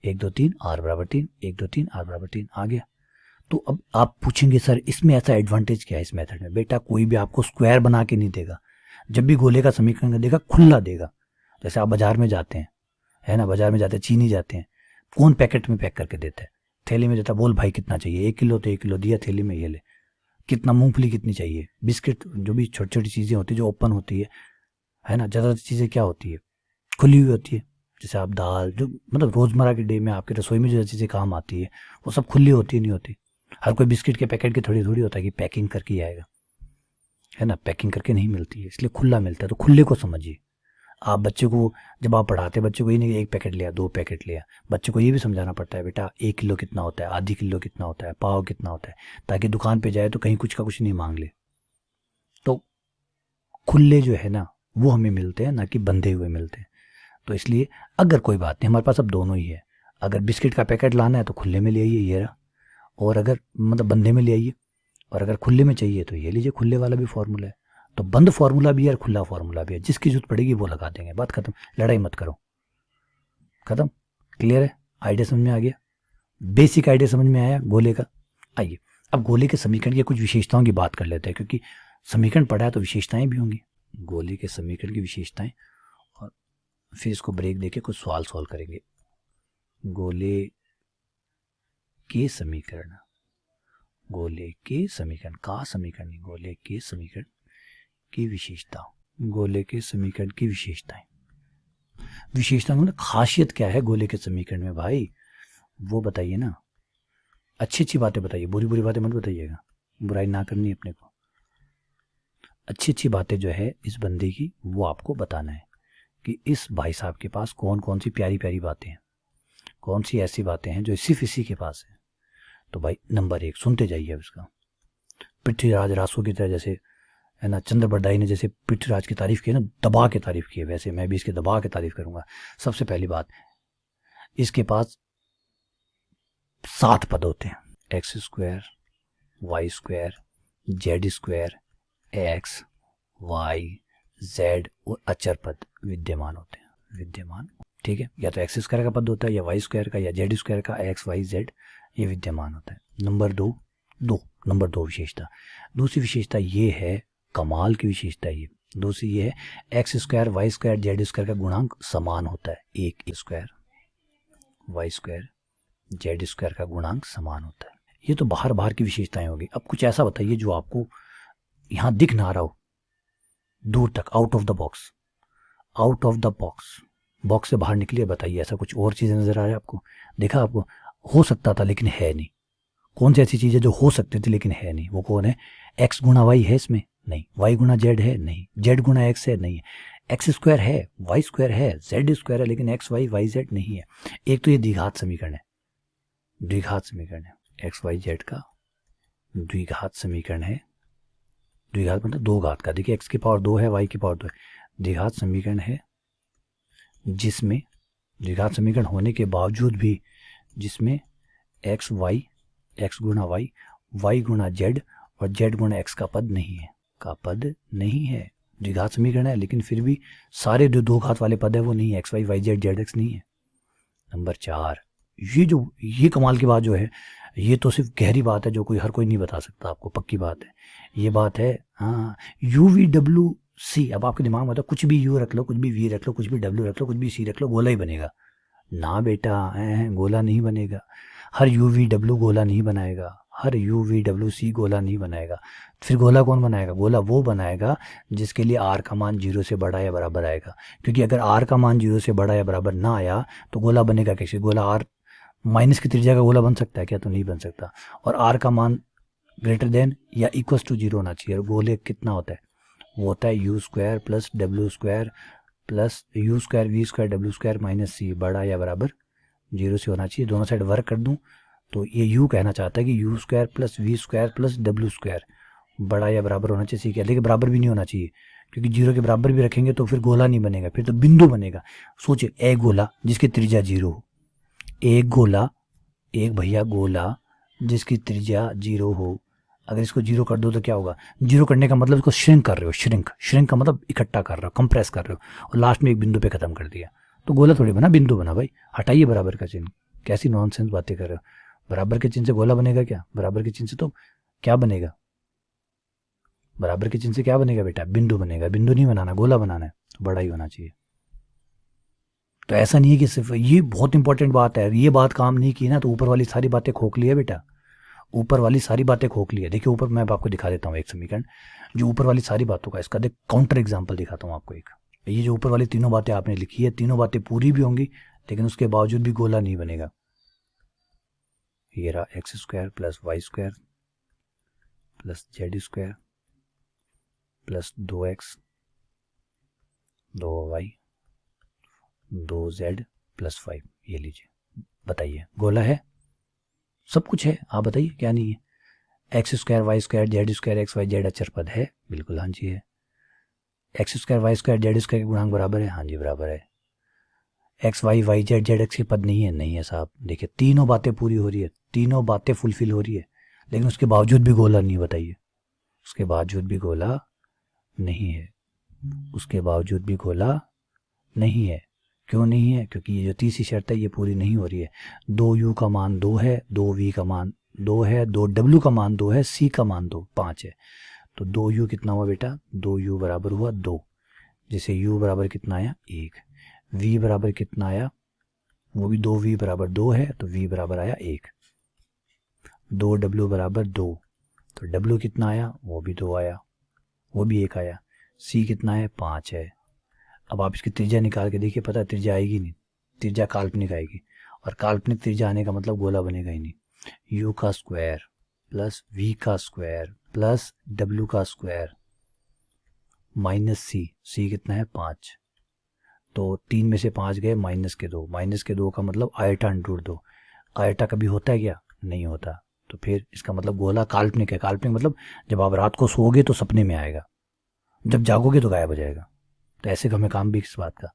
1 2 3 r बराबर 3, 1 2 3 r बराबर 3 आ गया। तो अब आप पूछेंगे सर इसमें ऐसा एडवांटेज क्या है इस मेथड में? बेटा कोई भी आपको स्क्वायर बना के नहीं देगा, जब भी गोले का समीकरण देगा खुला देगा। जैसे आप बाजार में जाते हैं, है ना, बाजार में जाते हैं, चीनी जाते हैं, कौन पैकेट में पैक करके देता है? थैली में देता, बोल भाई कितना चाहिए, 1 किलो, तो 1 किलो दिया थैली में, ये ले। कितना मूंगफली कितनी चाहिए, बिस्किट, जो भी छोटी छोटी चीज़ें होती है जो ओपन होती है ना, ज़्यादातर चीज़ें क्या होती है खुली हुई होती है। जैसे आप दाल, जो मतलब रोज़मर्रा के डे में आपकी रसोई में जो चीज़ें काम आती है वो सब खुली होती नहीं होती। हर कोई बिस्किट के पैकेट की थोड़ी थोड़ी होता है कि पैकिंग करके आएगा, है ना, पैकिंग करके नहीं मिलती है, इसलिए खुला मिलता है। तो खुले को समझिए आप। बच्चे को जब आप पढ़ाते हैं, बच्चे को ये नहीं 1 पैकेट लिया 2 पैकेट लिया, बच्चे को ये भी समझाना पड़ता है बेटा 1 किलो कितना होता है, आधी किलो कितना होता है, पाव कितना होता है, ताकि दुकान पे जाए तो कहीं कुछ का कुछ नहीं मांग ले। तो खुले जो है ना वो हमें मिलते हैं, ना कि बंधे हुए मिलते हैं। तो इसलिए अगर कोई बात नहीं, हमारे पास अब दोनों ही है। अगर बिस्किट का पैकेट लाना है तो खुले में ले आइए, ये रहा, और अगर मतलब बंधे में ले आइए, और अगर खुले में चाहिए तो ये लीजिए, खुले वाला भी फॉर्मूला है। तो बंद फार्मूला भी है और खुला फार्मूला भी है, जिसकी जरूरत पड़ेगी वो लगा देंगे, बात खत्म, लड़ाई मत करो, खत्म। क्लियर है? आइडिया समझ में आ गया? बेसिक आइडिया समझ में आया गोले का? आइए अब गोले के समीकरण की कुछ विशेषताओं की बात कर लेते हैं, क्योंकि समीकरण पढ़ा है तो विशेषताएं भी होंगी। गोले के समीकरण की विशेषताएं, और फिर इसको ब्रेक देके कुछ सवाल सॉल्व करेंगे। गोले के समीकरण, गोले के समीकरण का समीकरण नहीं, गोले के समीकरण की विशेषता, गोले के समीकरण की विशेषताएं। विशेषता मतलब खासियत क्या है गोले के समीकरण में भाई, वो बताइए ना। अच्छी अच्छी बातें बताइए, बुरी बुरी बातें मत बताइएगा, बुराई ना करनी अपने को। अच्छी अच्छी बातें जो है इस बंदे की वो आपको बताना है कि इस भाई साहब के पास कौन कौन सी प्यारी प्यारी बातें हैं, कौन सी ऐसी बातें हैं जो सिर्फ इसी के पास है। तो भाई नंबर 1 सुनते जाइए अब इसका। पृथ्वीराज रासो की तरह, जैसे है ना, चंद्र बरदाई ने जैसे पृथ्वीराज की तारीफ की है ना, दबा के तारीफ की है, वैसे मैं भी इसके दबा के तारीफ करूंगा। सबसे पहली बात, इसके पास 7 पद होते हैं, x square, y square, z square, x, y, z, और अचर पद विद्यमान होते हैं, विद्यमान, ठीक है। या तो एक्स स्क्वायर का पद होता है, या वाई स्क्वायर का, या जेड स्क्वायर का, एक्स वाई जेड, ये विद्यमान होता है। नंबर 2 विशेषता। दूसरी विशेषता ये है, कमाल की विशेषता ये, दूसरी ये है, x square y square z square का गुणांक समान होता है। एक square y square z square का गुणांक समान होता है। ये तो बाहर की विशेषताएं होगी। अब कुछ ऐसा बताइए जो आपको यहाँ दिख ना रहा हो, दूर तक, out of the box, out of the box, box से बाहर निकलिए, बताइए ऐसा कुछ और चीज़ें नजर आ रहा है आपको? देखा आपको हो सकता था लेकिन है नहीं। कौन सी ऐसी चीज़ें जो हो सकती थी लेकिन है नहीं, वो कौन है? एक्स गुणा वाई है इसमें? नहीं। वाई गुणा जेड है? नहीं। जेड गुणा एक्स है? नहीं। एक्स स्क्वायर है, वाई स्क्वायर है, जेड स्क्वायर है, लेकिन एक्स वाई वाई जेड नहीं है। एक तो ये द्विघात समीकरण है, द्विघात समीकरण है, एक्स वाई जेड का द्विघात समीकरण है। द्विघात मतलब 2 घात का, देखिए एक्स की पावर 2 है, वाई की पावर 2 है, द्विघात समीकरण है, जिसमें द्विघात समीकरण होने के बावजूद भी जिसमें एक्स वाई, एक्स गुणा वाई, वाई गुणा जेड और जेड गुणा एक्स का पद नहीं है, का पद नहीं है। द्विघात समीकरण है लेकिन फिर भी सारे जो 2 घात वाले पद है वो नहीं है, x y y z z x नहीं है। नंबर 4, ये कमाल की बात जो है, ये तो सिर्फ गहरी बात है जो हर कोई नहीं बता सकता आपको, पक्की बात है ये बात है। हाँ, UVWC। अब आपके दिमाग में तो कुछ भी यू रख लो, कुछ भी वी रख लो, कुछ भी डब्ल्यू रख लो, कुछ भी सी रख लो, गोला ही बनेगा ना बेटा, गोला नहीं बनेगा। हर UVW गोला नहीं बनाएगा, हर UVWC गोला नहीं बनाएगा। फिर गोला कौन बनाएगा? गोला वो बनाएगा जिसके लिए R का मान 0 से बड़ा या बराबर आएगा, क्योंकि अगर R का मान 0 से बड़ा या बराबर ना आया तो गोला बनेगा कैसे? गोला R माइनस की त्रिज्या का गोला बन सकता है क्या? तो नहीं बन सकता। और R का मान ग्रेटर देन या इक्वल टू 0 होना चाहिए। और गोले कितना होता है? वो होता है U square plus W square plus U square V square W square minus C, बड़ा या बराबर 0 से होना चाहिए। दोनों साइड वर्क कर दूं तो ये U कहना चाहता है कि U square plus V square plus W square बड़ा या बराबर होना चाहिए। ठीक है, लेकिन बराबर भी नहीं होना चाहिए, क्योंकि 0 के बराबर भी रखेंगे तो फिर गोला नहीं बनेगा, फिर तो बिंदु बनेगा। सोचिए, एक गोला जिसकी त्रिज्या 0 हो, एक गोला, एक भैया गोला जिसकी त्रिज्या 0 हो, अगर इसको 0 कर दो तो क्या होगा? 0 करने का मतलब इसको श्रिंक कर रहे हो, श्रिंक का मतलब इकट्ठा कर रहे हो, कंप्रेस कर रहे हो, और लास्ट में एक बिंदु पे खत्म कर दिया। तो गोला थोड़ी बना, बिंदु बना भाई। हटाइए बराबर का चिन्ह, कैसी नॉनसेंस बातें कर रहे हो? बराबर के चिन्ह से गोला बनेगा क्या? बराबर के चिन्ह से तो क्या बनेगा? बराबर के चिन्ह से क्या बनेगा बेटा? बिंदु बनेगा। बिंदु नहीं बनाना, गोला बनाना है, तो बड़ा ही होना चाहिए। तो ऐसा नहीं है कि सिर्फ ये बहुत इंपॉर्टेंट बात है, ये बात काम नहीं की ना तो ऊपर वाली सारी बातें खोखली है बेटा, ऊपर वाली सारी बातें खोखली है। देखिए ऊपर मैं आपको दिखा देता हूँ एक समीकरण, जो ऊपर वाली सारी बातों का, इसका देख काउंटर एग्जांपल दिखाता हूँ आपको एक। ये जो ऊपर वाली तीनों बातें आपने लिखी है, तीनों बातें पूरी भी होंगी, लेकिन उसके बावजूद भी गोला नहीं बनेगा। ये रहा x² + y² + z² + 2x 2y 2z + 5। ये लीजिए, बताइए गोला है? सब कुछ है, आप बताइए क्या नहीं है? x² y² z² x y z अचर पद है? बिल्कुल हाँ जी है। x² y² z² के गुणांक बराबर है? हाँ जी बराबर है। x y y z z x के पद नहीं है? नहीं है साहब। देखिए तीनों बातें पूरी हो रही है, तीनों बातें फुलफिल हो रही है, लेकिन उसके बावजूद भी गोला नहीं। बताइए, उसके बावजूद भी गोला नहीं है, उसके बावजूद भी गोला नहीं है। क्यों नहीं है? क्योंकि ये जो तीसरी शर्त है ये पूरी नहीं हो रही है। 2u का मान 2 है, 2v का मान 2 है, 2w का मान 2 है, c का मान 5 है। तो 2u कितना हुआ बेटा? 2u बराबर हुआ 2, जिसे u बराबर कितना आया? 1। v बराबर कितना आया? वो भी 2v बराबर 2 है, तो v बराबर आया 1। 2w बराबर 2, तो w कितना आया? वो भी 2 आया, वो भी 1 आया। c कितना है? 5 है। अब आप इसकी त्रिज्या निकाल के देखिए, पता है त्रिज्या आएगी नहीं, त्रिज्या काल्पनिक आएगी, और काल्पनिक त्रिज्या आने का मतलब गोला बनेगा ही नहीं। u का स्क्वायर प्लस v का स्क्वायर प्लस w का स्क्वायर माइनस c कितना है? 5। तो 3 में से 5 गए, -2 का मतलब आयटा √2। आयटा कभी होता है क्या? नहीं होता। तो फिर इसका मतलब गोला काल्पनिक है। काल्पनिक मतलब जब आप रात को सोओगे तो सपने में आएगा, जब जागोगे तो गायब हो जाएगा। तो ऐसे हमें काम भी किस बात का?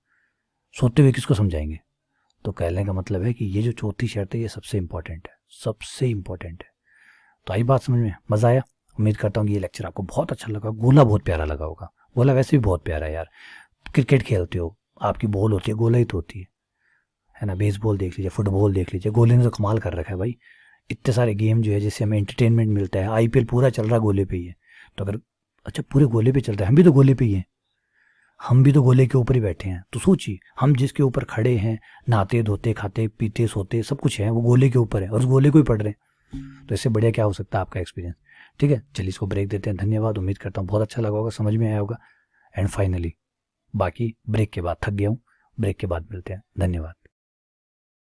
सोते हुए किसको समझाएंगे? तो कहने का मतलब है कि ये जो चौथी शर्त है ये सबसे इंपॉर्टेंट है, सबसे इंपॉर्टेंट है। तो आई बात समझ में? मज़ा आया? उम्मीद करता हूँ कि ये लेक्चर आपको बहुत अच्छा लगा। गोला बहुत प्यारा लगा होगा। गोला वैसे भी बहुत प्यारा है यार। क्रिकेट खेलते हो, आपकी बॉल होती है, गोला ही तो होती है ना? बेसबॉल देख लीजिए, फुटबॉल देख लीजिए, गोले ने तो कमाल कर रखा है भाई। इतने सारे गेम जो है जिससे हमें एंटरटेनमेंट मिलता है। IPL पूरा चल रहा है गोले पे ही है। तो अगर अच्छा पूरे गोले पे चल रहा है, हम भी तो गोले पे ही हैं, हम भी तो गोले के ऊपर ही बैठे हैं। तो सोचिए, हम जिसके ऊपर खड़े हैं, नहाते धोते खाते पीते सोते सब कुछ है, वो गोले के ऊपर है, और उस गोले को ही पढ़ रहे हैं। तो इससे बढ़िया क्या हो सकता है आपका एक्सपीरियंस? ठीक है, चलिए इसको ब्रेक देते हैं। धन्यवाद, उम्मीद करता हूँ बहुत अच्छा लगा होगा, समझ में आया होगा। एंड फाइनली बाकी ब्रेक के बाद, थक गया हूँ, ब्रेक के बाद मिलते हैं। धन्यवाद।